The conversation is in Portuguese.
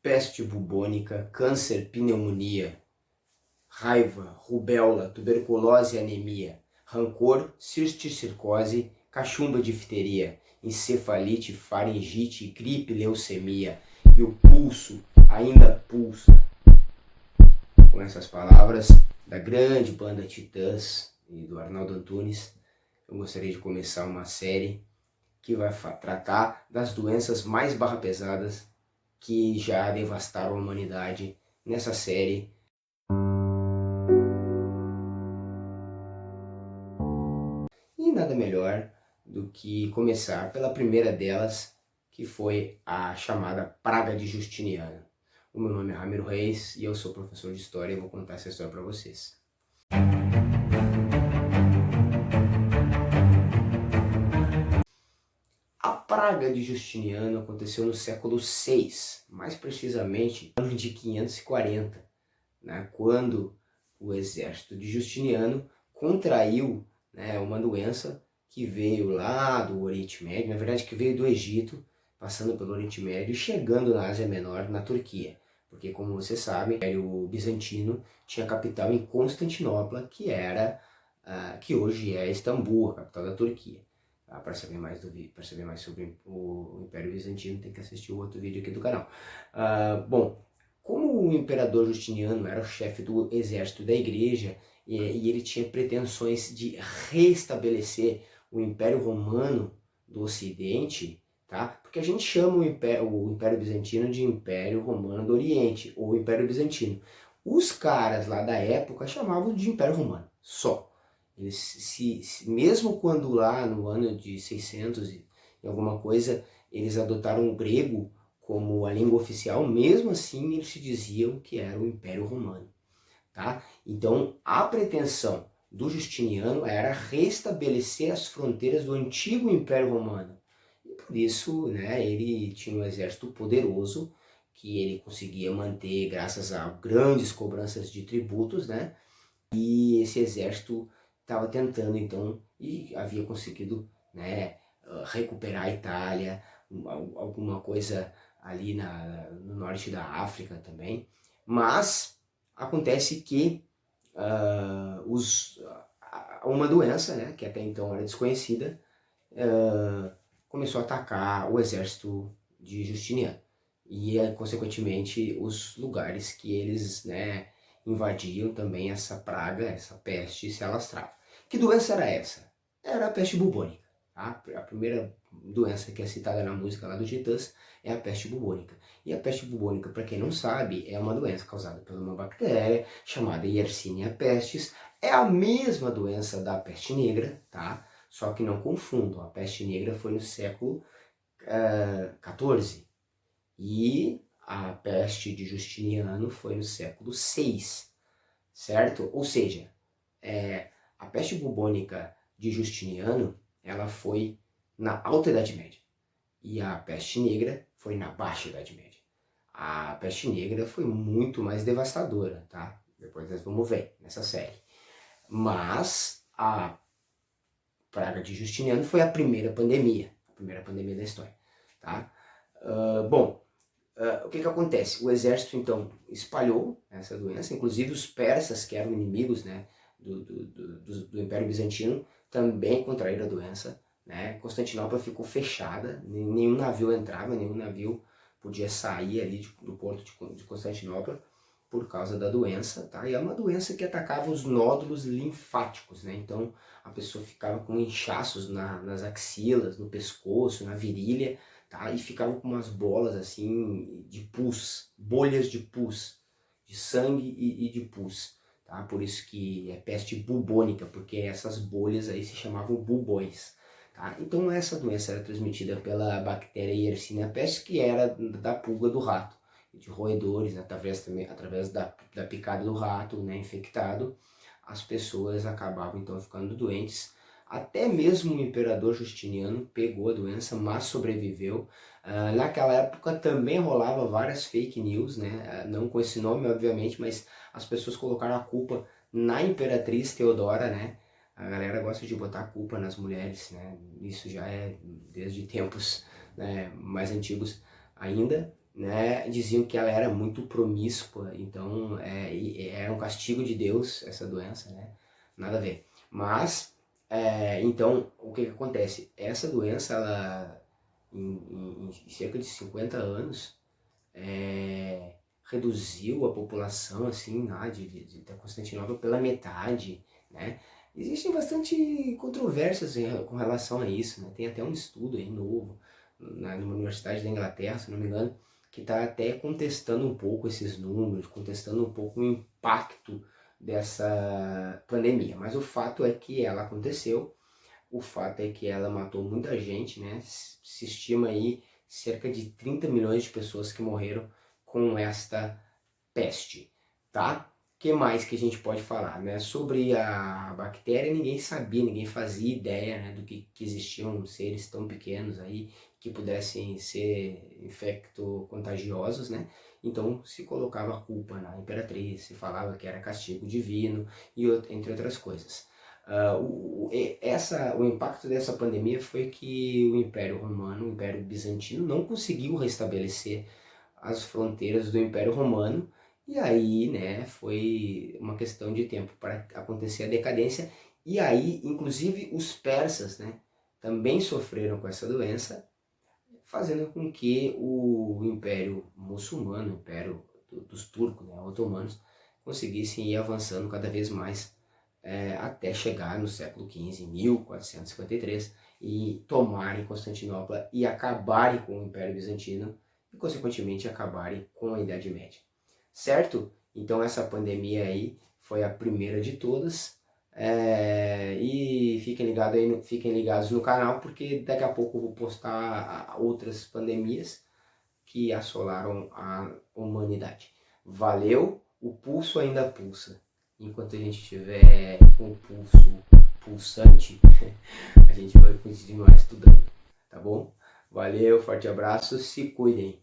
peste bubônica, câncer, pneumonia, raiva, rubéola, tuberculose e anemia, rancor, cisticercose, cachumba, difteria, encefalite, faringite, gripe, leucemia, e o pulso ainda pulsa. Com essas palavras da grande banda Titãs e do Arnaldo Antunes, eu gostaria de começar uma série que vai tratar das doenças mais barra pesadas que já devastaram a humanidade nessa série. E nada melhor do que começar pela primeira delas, que foi a chamada Praga de Justiniano. O meu nome é Ramiro Reis e eu sou professor de História e vou contar essa história para vocês. A Praga de Justiniano aconteceu no século VI, mais precisamente no ano de 540, né, quando o exército de Justiniano contraiu, né, uma doença que veio lá do Oriente Médio, na verdade que veio do Egito, passando pelo Oriente Médio e chegando na Ásia Menor, na Turquia. Porque, como você sabe, o Império Bizantino tinha capital em Constantinopla, que hoje é Istambul, a capital da Turquia. Para saber mais sobre o Império Bizantino, tem que assistir o outro vídeo aqui do canal. Bom, como o imperador Justiniano era o chefe do exército da igreja e ele tinha pretensões de restabelecer o Império Romano do Ocidente, tá? Porque a gente chama o Império Bizantino de Império Romano do Oriente, ou Império Bizantino. Os caras lá da época chamavam de Império Romano, só. Eles mesmo quando lá no ano de 600 e alguma coisa, eles adotaram o grego como a língua oficial, mesmo assim eles se diziam que era o Império Romano. Tá? Então a pretensão do Justiniano era restabelecer as fronteiras do antigo Império Romano. E por isso, né, ele tinha um exército poderoso que ele conseguia manter graças a grandes cobranças de tributos, né? E esse exército estava tentando então e havia conseguido, né, recuperar a Itália, alguma coisa ali no norte da África também, mas acontece que uma doença, né, que até então era desconhecida, começou a atacar o exército de Justiniano e, consequentemente, os lugares que eles, né, invadiam também, essa praga, essa peste se alastrava. Que doença era essa? Era a peste bubônica. Tá? A primeira doença que é citada na música lá do Titãs é a peste bubônica. E a peste bubônica, para quem não sabe, é uma doença causada por uma bactéria chamada Yersinia pestis. É a mesma doença da peste negra, tá? Só que não confundam, a peste negra foi no século XIV e a peste de Justiniano foi no século VI, certo? Ou seja, a peste bubônica de Justiniano, ela foi na Alta Idade Média e a peste negra foi na Baixa Idade Média. A peste negra foi muito mais devastadora, tá? Depois nós vamos ver nessa série. Mas a praga de Justiniano foi a primeira pandemia da história, tá? O que acontece? O exército, então, espalhou essa doença, inclusive os persas, que eram inimigos, né, do Império Bizantino, também contraíram a doença, né? Constantinopla ficou fechada, nenhum navio entrava, nenhum navio podia sair ali do porto de Constantinopla por causa da doença, tá? E é uma doença que atacava os nódulos linfáticos, né? Então a pessoa ficava com inchaços nas axilas, no pescoço, na virilha, tá? E ficava com umas bolas assim de pus, bolhas de pus, de sangue e de pus, tá? Por isso que é peste bubônica, porque essas bolhas aí se chamavam bubões. Tá? Então essa doença era transmitida pela bactéria Yersinia pestis, que era da pulga do rato, de roedores, através da picada do rato, né, infectado, as pessoas acabavam então ficando doentes. Até mesmo o imperador Justiniano pegou a doença, mas sobreviveu. Naquela época também rolava várias fake news, né? Não com esse nome, obviamente, mas as pessoas colocaram a culpa na imperatriz Teodora, né? A galera gosta de botar a culpa nas mulheres, né? Isso já é desde tempos, né, mais antigos ainda. né, diziam que ela era muito promíscua, então era um castigo de Deus essa doença, né? Nada a ver. Mas, então, o que acontece? Essa doença, ela, em cerca de 50 anos, reduziu a população, assim, lá da Constantinopla pela metade, né? Existem bastante controvérsias com relação a isso, né? Tem até um estudo aí novo, numa universidade da Inglaterra, se não me engano, que está até contestando um pouco esses números, contestando um pouco o impacto dessa pandemia. Mas o fato é que ela aconteceu, o fato é que ela matou muita gente, né? Se estima aí cerca de 30 milhões de pessoas que morreram com esta peste, tá? O que mais que a gente pode falar, né? Sobre a bactéria, ninguém sabia, ninguém fazia ideia, né, do que existiam seres tão pequenos aí que pudessem ser infecto-contagiosos, né? Então se colocava a culpa na imperatriz, se falava que era castigo divino e entre outras coisas. O impacto dessa pandemia foi que o Império Romano, o Império Bizantino, não conseguiu restabelecer as fronteiras do Império Romano, e aí, né, foi uma questão de tempo para acontecer a decadência, e aí, inclusive, os persas, né, também sofreram com essa doença, fazendo com que o Império Muçulmano, o Império dos turcos, né, otomanos, conseguissem ir avançando cada vez mais até chegar no século XV, 1453, e tomarem Constantinopla e acabarem com o Império Bizantino e, consequentemente, acabarem com a Idade Média. Certo? Então essa pandemia aí foi a primeira de todas. E fiquem ligados no canal, porque daqui a pouco eu vou postar outras pandemias que assolaram a humanidade. Valeu? O pulso ainda pulsa. Enquanto a gente estiver com o pulso pulsante, a gente vai continuar estudando, tá bom? Valeu, forte abraço, se cuidem.